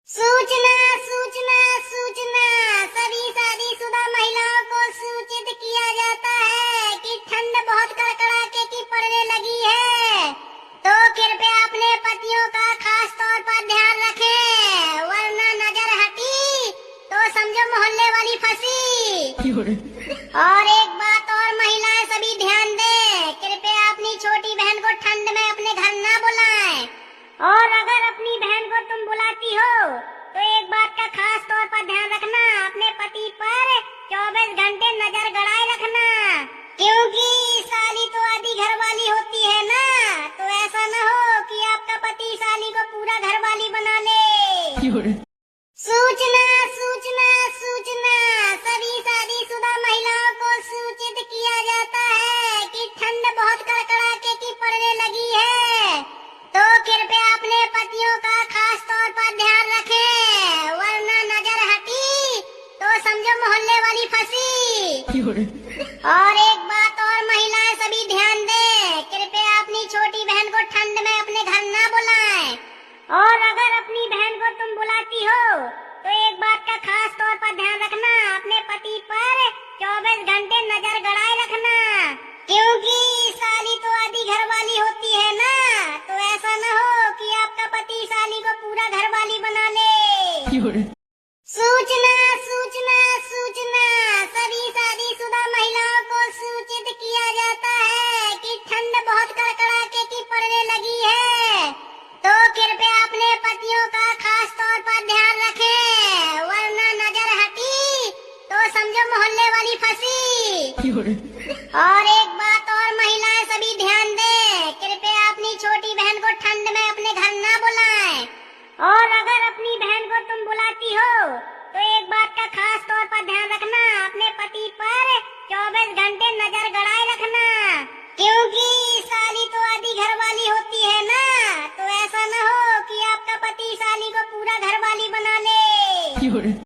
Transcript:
सूचना सूचना सूचना सभी शादीशुदा महिलाओं को सूचित किया जाता है कि ठंड बहुत कड़कड़ाके की पड़ने लगी है, तो कृपया अपने पतियों का खास तौर पर ध्यान रखें, वरना नजर हटी तो समझो मोहल्ले वाली फंसी। और एक बात और महिलाएं सभी ध्यान दें, कृपया अपनी छोटी बहन को ठंड में अपने घर न बुलाएं, और अगर अपनी बहन को तुम बुलाती हो तो एक बात का खास तौर पर ध्यान रखना, अपने पति पर 24 घंटे नजर गड़ाए रखना, क्योंकि साली तो आधी घरवाली होती है ना, तो ऐसा न हो कि आपका पति साली को पूरा घरवाली बना ले। सूचना सूचना सूचना सभी शादीशुदा महिलाओं को सूचित किया जाता है कि ठंड बहुत कड़कड़ाके की पड़ने लगी है, तो कृपया अपने पतियों का खास तौर पर ध्यान रखें, वरना नजर हटी तो समझो मोहल्ले वाली फंसी। और एक बात और महिलाएं सभी ध्यान दें, कृपया अपनी छोटी बहन को ठंड में अपने घर न बुलाएं, और अगर अपनी बहन को तुम बुलाती हो तो एक बात का खास तौर पर ध्यान रखना, अपने पति पर 24 घंटे नजर गड़ाए रखना, क्योंकि साली तो आधी घरवाली होती है ना, तो ऐसा न हो कि आपका पति साली को पूरा घरवाली बना ले। सूचना सूचना सूचना सभी शादीशुदा महिलाओं को सूचित किया जाता है कि ठंड बहुत कड़कड़ाके की पड़ने लगी है, तो कृपया अपने पतियों का खास तौर पर ध्यान रखें, वरना नजर हटी तो समझो मोहल्ले वाली फंसी। और एक बात और महिलाएं सभी ध्यान दें, कृपया अपनी छोटी बहन को ठंड में अपने घर न बुलाएं, और अगर अपनी बहन को तुम बुलाती हो तो एक बात का खास तौर पर ध्यान रखना, अपने पति पर 24 घंटे नजर गड़ाए रखना, क्योंकि साली तो आधी घरवाली होती है ना, तो ऐसा न हो कि आपका पति साली को पूरा घरवाली बना ले।